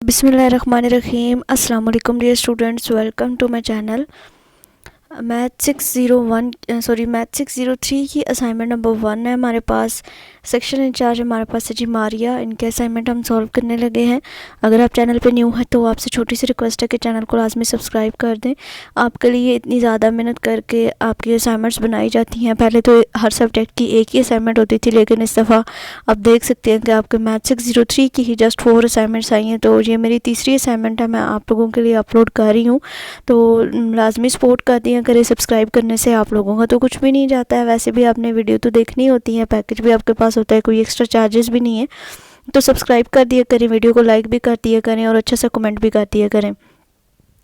बिस्मिल्लाहिर्रहमानिर्रहीम। अस्सलाम वालेकुम dear students, welcome to my channel. Math 603 की असाइनमेंट नंबर 1 है हमारे पास। सेक्शन इंचार्ज हमारे पास है जी मारिया। इनके असाइनमेंट हम सॉल्व करने लगे हैं। अगर आप चैनल पे न्यू हैं तो आपसे छोटी सी रिक्वेस्ट है कि चैनल को लाजमी सब्सक्राइब कर दें। आपके लिए इतनी ज़्यादा मेहनत करके आपकी असाइनमेंट्स बनाई जाती हैं। पहले तो हर सब्जेक्ट की एक ही असाइनमेंट होती थी, लेकिन इस दफ़ा आप देख सकते हैं कि आपके मैथ 603 की ही जस्ट 4 असाइनमेंट्स आई हैं। तो ये मेरी तीसरी असाइनमेंट है, मैं आप लोगों के लिए अपलोड कर रही हूँ। तो लाजमी सपोर्ट कर दिया करें। सब्सक्राइब करने से आप लोगों का तो कुछ भी नहीं जाता है, वैसे भी आपने वीडियो तो देखनी होती है, पैकेज भी आपके पास होता है, कोई एक्स्ट्रा चार्जेस भी नहीं है। तो सब्सक्राइब कर दिया करें, वीडियो को लाइक भी कर दिया करें और अच्छा सा कमेंट भी कर दिया करें।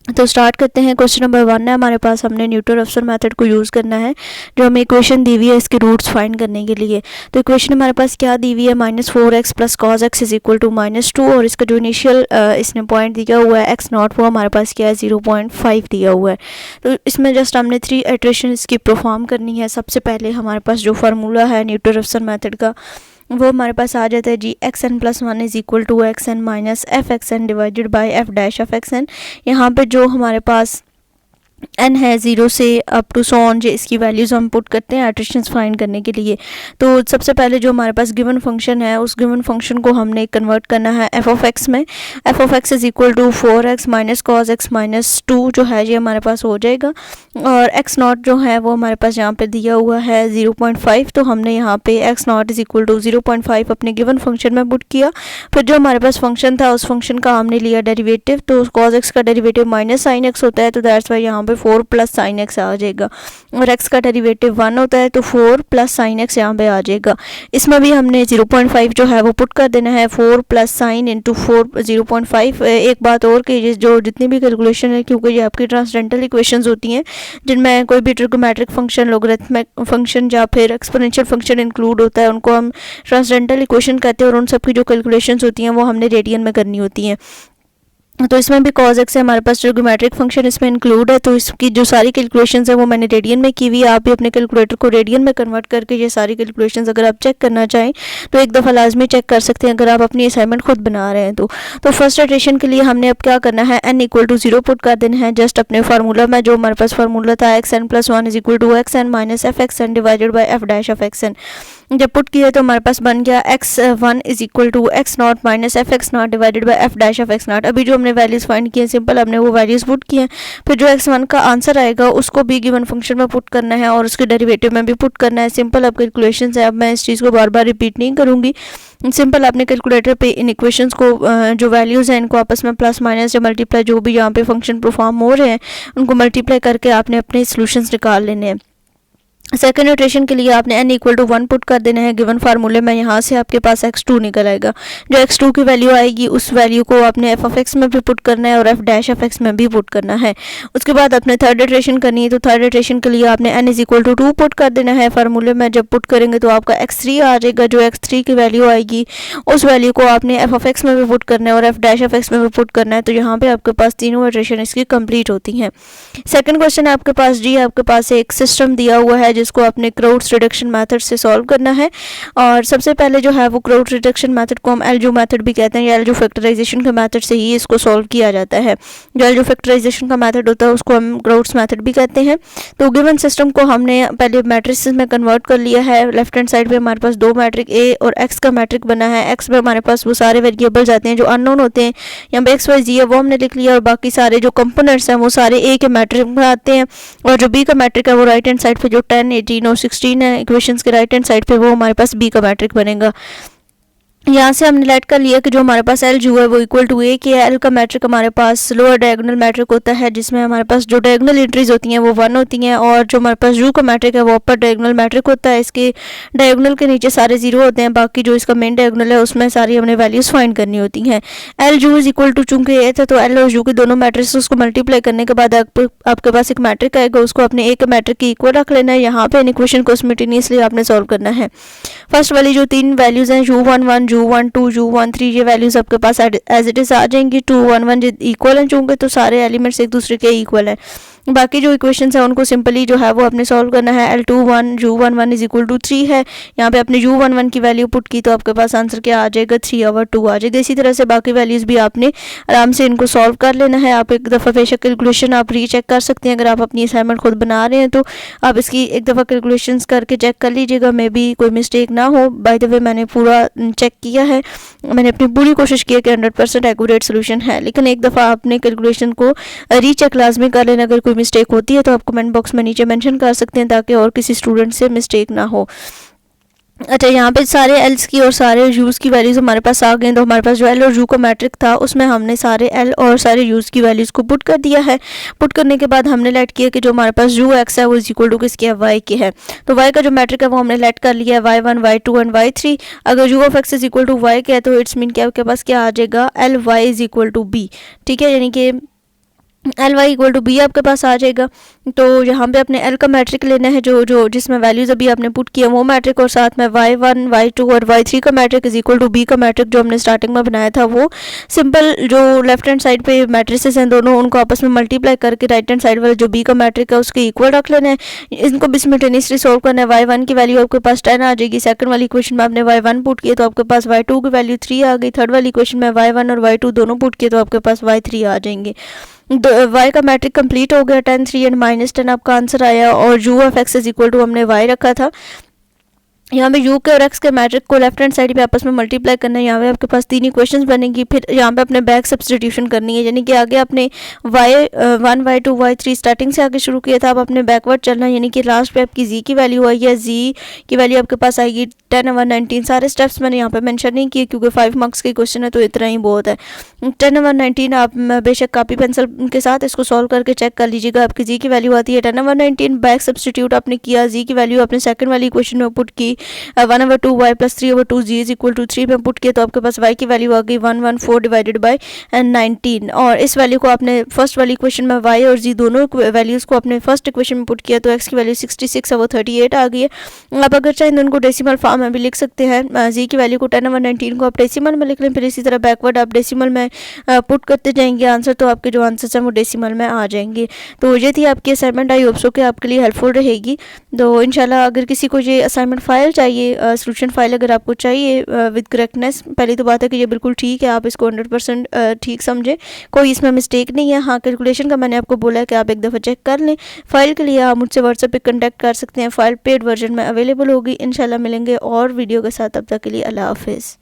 तो स्टार्ट करते हैं। क्वेश्चन नंबर 1 है हमारे पास। हमने न्यूटन-रैफसन मेथड को यूज़ करना है। जो हमें इक्वेशन दी हुई है इसके रूट्स फाइंड करने के लिए। तो इक्वेशन हमारे पास क्या दी हुई है, -4x plus cos x is equal to -2, और इसका जो इनिशियल इसने पॉइंट दिया हुआ है x0 वो हमारे पास क्या है 0.5 दिया हुआ है। तो इसमें जस्ट हमने 3 इटरेशन इसकी परफॉर्म करनी है। सबसे पहले हमारे पास जो फार्मूला है न्यूटन-रैफसन मेथड का वो हमारे पास आ जाता है जी xn+1 is equal to xn minus f x n divided by f dash f x n. यहाँ पे जो हमारे पास n है 0 से अप टू सो ऑन, जो इसकी वैल्यूज़ हम पुट करते हैं इटरेशंस फाइंड करने के लिए। तो सबसे पहले जो हमारे पास गिवन फंक्शन है उस गिवन फंक्शन को हमने कन्वर्ट करना है एफ ऑफ एक्स में। F of x is equal to 4x minus cos x minus 2 जो है ये हमारे पास हो जाएगा। और x0 जो है वो हमारे पास यहाँ पे दिया हुआ है 0.5। तो हमने यहाँ पे x0 इज इक्वल टू 0.5 अपने गिवन फंक्शन में पुट किया। फिर जो हमारे पास फंक्शन था उस फंक्शन का हमने लिया डेरिवेटिव। तो कॉस एक्स का डेरिवेटिव माइनस साइन एक्स होता है, तो दैट्स वाई यहाँ पे 4 प्लस साइन एक्स आ जाएगा। और x का डेरिवेटिव 1 होता है, तो 4 प्लस साइन एक्स यहाँ पे आ जाएगा। इसमें भी हमने 0.5 जो है वो पुट कर देना है। 4 प्लस साइन इंटू 4 0.5। एक बात और कि जो जितनी भी कैलकुलेशन है, क्योंकि ये आपकी ट्रांसडेंटल इक्वेशंस होती हैं जिनमें कोई भी ट्रिग्नोमेट्रिक फंक्शन, लॉगरिथमिक फंक्शन या फिर एक्सपोनेंशियल फंक्शन इंक्लूड होता है, उनको हम ट्रांसडेंटल इक्वेशन कहते हैं। और उन सब की जो कैलकुलेशंस होती हैं वो हमने रेडियन में करनी होती हैं। तो इसमें भी कॉस एक्स है हमारे पास, ट्रिग्नोमेट्रिक फंक्शन इसमें इंक्लूड है। तो इसकी जो सारी कैलकुलेशंस है वो मैंने रेडियन में की हुई है। आप भी अपने कैलकुलेटर को रेडियन में कन्वर्ट करके ये सारी कैलकुलेशंस अगर आप चेक करना चाहें तो एक दफ़ा लाजमी चेक कर सकते हैं, अगर आप अपनी असाइनमेंट खुद बना रहे हैं तो फर्स्ट इटरेशन के लिए हमने अब क्या करना है, n इक्वल टू 0 पुट कर देना है। जस्ट अपने फार्मूला में जो हमारे पास फार्मूला था xn+1 is equal to xn minus f x n divided by f dash f x n. जब पुट किया तो हमारे पास बन गया x1 is equal to x0 minus f x naught divided by f dash f x naught. अभी जो हमने वैल्यूज़ फाइंड किए सिंपल हमने वो वैल्यूज़ पुट किए हैं। फिर जो x1 का आंसर आएगा उसको भी गिवन फंक्शन में पुट करना है और उसके डेरिवेटिव में भी पुट करना है। सिंपल अब कैलकुलेशन है। अब मैं इस चीज़ को बार बार रिपीट नहीं करूँगी। सिंपल आपने कैलकुलेटर पे इन इक्वेशंस को जो वैल्यूज़ हैं इनको आपस में प्लस माइनस या मल्टीप्लाई जो भी यहाँ पे फंक्शन परफॉर्म हो रहे हैं उनको मल्टीप्लाई करके आपने अपने सॉल्यूशंस निकाल लेने हैं। सेकेंड इटरेशन के लिए आपने n इक्वल टू 1 पुट कर देना है गिवन फार्मूले में। यहाँ से आपके पास x2 निकल आएगा। जो x2 की वैल्यू आएगी उस वैल्यू को आपने एफ ऑफ एक्स में भी पुट करना है और एफ डैश एफ एक्स में भी पुट करना है। उसके बाद आपने थर्ड इटरेशन करनी है। तो थर्ड इटरेशन के लिए आपने n is equal to 2 put कर देना है फार्मूले में। जब पुट करेंगे तो आपका x3 आ जाएगा। जो x3 की वैल्यू आएगी उस वैल्यू को आपने एफ ऑफ एक्स में भी पुट करना है और एफ डैश एफ एक्स में भी पुट करना है। तो यहाँ पे आपके पास तीनों इटरेशन इसकी कंप्लीट होती हैं। सेकेंड क्वेश्चन आपके पास जी, आपके पास एक सिस्टम दिया हुआ है जिसको आपने क्राउड्स रिडक्शन मेथड से सॉल्व करना है। और सबसे पहले जो है वो क्राउड्स रिडक्शन मेथड को हम एलजो मेथड भी कहते हैं, या एलजो फैक्टराइजेशन के मेथड से ही इसको सॉल्व किया जाता है। जो एलजो फैक्टराइजेशन का मेथड होता है उसको हम क्राउड्स मेथड भी कहते हैं। तो गिवन सिस्टम को हमने पहले मैट्रिक्स में कन्वर्ट कर लिया है। लेफ्ट हैंड साइड पे हमारे पास दो मैट्रिक ए और एक्स का मैट्रिक बना है। एक्स में हमारे पास वो सारे वेरिएबल्स आते हैं जो अननोन होते हैं। यहाँ पे एक्स वाई जी है वो हमने लिख लिया और बाकी सारे जो कंपोनेंट्स हैं वो सारे ए के मैट्रिक में आते हैं। और जो बी का मैट्रिक है वो राइट हैंड साइड पे जो 10, 18 और 16 है इक्वेशंस के राइट हैंड साइड पे वो हमारे पास बी का मैट्रिक बनेगा। यहाँ से हमने लेट कर लिया कि जो हमारे पास एल जो है वो इक्वल टू ए के है। एल का मैट्रिक हमारे पास लोअर डायगोनल मैट्रिक होता है जिसमें हमारे पास जो डायगोनल एंट्रीज होती हैं वो 1 होती हैं, और जो हमारे पास यू का मैट्रिक है वो अपर डायगोनल मैट्रिक होता है। इसके डायगोनल के नीचे सारे 0 होते हैं, बाकी जो इसका मेन डायगोनल है उसमें सारी हमने वैल्यूज़ फाइंड करनी होती हैं। एल जू इज इक्वल टू चूँकि ए था तो एल और यू के दोनों मैट्रिक्स उसको मल्टीप्लाई करने के बाद आपके पास एक मैट्रिक आएगा, उसको अपने ए के मैट्रिक की इक्वल रख लेना है। यहाँ पे इन इक्वेशन को सिमिल्टेनियसली आपने सॉल्व करना है। फर्स्ट वाली जो 3 वैल्यूज़ हैं u11, u12, u13, ये वैल्यूज़ आपके पास एज इट इज़ आ जाएंगी। 2, 1, 1 इक्वल हैं चूँकि तो सारे एलिमेंट्स एक दूसरे के इक्वल हैं। बाकी जो इक्वेशंस है उनको सिंपली जो है वो आपने सॉल्व करना है। L21 U11 is equal to 3 है। यहाँ पे आपने U11 की वैल्यू पुट की तो आपके पास आंसर क्या आ जाएगा, 3/2 आ जाएगा। इसी तरह से बाकी वैल्यूज़ भी आपने आराम से इनको सॉल्व कर लेना है। आप एक दफ़ा बेशक कैलकुलेशन आप रीचेक कर सकते हैं, अगर आप अपनी असाइनमेंट खुद बना रहे हैं तो आप इसकी एक दफ़ा कैलकुलेशंस करके चेक कर लीजिएगा, मे बी कोई मिस्टेक ना हो। बाय द वे मैंने पूरा चेक किया है, मैंने अपनी पूरी कोशिश की है कि 100% एक्यूरेट सोल्यूशन है, लेकिन एक दफ़ा आपने कैलकुलेशन को रीचेक लाजमी कर लेना। अगर कोई मिस्टेक होती है तो आप कमेंट बॉक्स में नीचे मेंशन कर सकते हैं ताकि और किसी स्टूडेंट से मिस्टेक ना हो। अच्छा, यहाँ पे सारे एल्स की और सारे यूज़ की वैल्यूज़ हमारे पास आ गए। तो हमारे पास जो एल और यू का मैट्रिक था उसमें हमने सारे एल और सारे यूज़ की वैल्यूज़ को पुट कर दिया है। पुट करने के बाद हमने लेट किया कि जो हमारे पास यू एक्स है वो इज इक्वल टू किसके है, वाई के है। तो वाई का जो मैट्रिक है वो हमने लेट कर लिया है y1 y2 एंड y3। अगर u of x is equal to y के है तो इट्स मीन कि आपके पास क्या आ जाएगा, L y is equal to b. ठीक है, यानी कि L y equal to b आपके पास आ जाएगा। तो यहाँ पे अपने एल का मैट्रिक लेना है जो जिसमें वैल्यूज़ अभी आपने पुट किया वो मैट्रिक, और साथ में y1 y2 और y3 का matrix is equal to b का मैट्रिक जो हमने स्टार्टिंग में बनाया था वो। सिंपल जो लेफ्ट हैंड साइड पे मैट्रिसेस हैं दोनों उनको आपस में मल्टीप्लाई करके राइट हैंड साइड वाला जो बी का मैट्रिक है उसके इक्वल रख लेना है। इनको भी सिमिल्टेनियसली सॉल्व करना है। y1 की वैल्यू आपके पास 10 आ जाएगी। सेकंड वाली इक्वेशन में आपने y1 पुट किया तो आपके पास y2 की वैल्यू 3 आ गई। थर्ड वाली इक्वेशन में y1 और y2 दोनों पुट किए तो आपके पास y3 आ जाएंगे। y का मैट्रिक कंप्लीट हो गया, 10 3 एंड -10 आपका आंसर आया। और u of x is equal to हमने y रखा था। यहाँ पे यू के और एक्स के मैट्रिक को लेफ्ट हैंड साइड पे आपस में मल्टीप्लाई करना है। यहाँ पे आपके पास 3 इक्वेशंस बनेंगी। फिर यहाँ पे अपने बैक सब्स्टिट्यूशन करनी है, यानी कि आगे आपने y1 y2 y3 स्टार्टिंग से आगे शुरू किया था, अब आपने बैकवर्ड चलना है, यानी कि लास्ट पे आपकी z की वैल्यू आई है। z की वैल्यू आपके पास आएगी 10/19। सारे स्टेप्स मैंने यहाँ पे मेंशन नहीं किए क्योंकि 5 मार्क्स के क्वेश्चन है तो इतना ही बहुत है। 10/19 आप बेशक कॉपी पेंसिल के साथ इसको सॉल्व करके चेक कर लीजिएगा। आपकी z की वैल्यू आती है 10/19। बैक सब्स्टिट्यूट आपने किया, z की वैल्यू आपने सेकंड वाली इक्वेशन में पुट की 1/2 y plus 3/2 z is equal to 3 में पुट किया तो आपके पास y की वैल्यू आ गई 114 डिवाइडेड बाय 19। और इस वैल्यू को आपने फर्स्ट वाली इक्वेशन में y और z दोनों वैल्यूज़ को आपने फर्स्ट इक्वेशन में पुट किया तो x की वैल्यू 66 है, वो 38 आ गई है। आप अगर चाहें तो उनको डेसिमल फॉर्म में भी लिख सकते हैं। z की वैल्यू को 10/19 को आप डेसिमल में लिख लें, फिर इसी तरह बैकवर्ड आप डेसिमल में पुट करते जाएंगे आंसर, तो आपके जो आंसर्स हैं वो डेसिमल में आ जाएंगे। तो ये थी आपकी असाइनमेंट। आई होप सो कि आपके लिए हेल्पफुल रहेगी। तो इंशाल्लाह अगर किसी को ये असाइनमेंट फाइल चाहिए, सोल्यूशन फाइल अगर आपको चाहिए विद करेक्टनेस, पहली तो बात है कि ये बिल्कुल ठीक है, आप इसको 100% ठीक समझें, कोई इसमें मिस्टेक नहीं है। हाँ, कैलकुलेशन का मैंने आपको बोला है कि आप एक दफ़ा चेक कर लें। फ़ाइल के लिए आप मुझसे व्हाट्सएप पे कांटेक्ट कर सकते हैं। फ़ाइल पेड वर्जन में अवेलेबल होगी। इंशाल्लाह मिलेंगे और वीडियो के साथ, तब तक के लिए अल्लाह हाफिज़।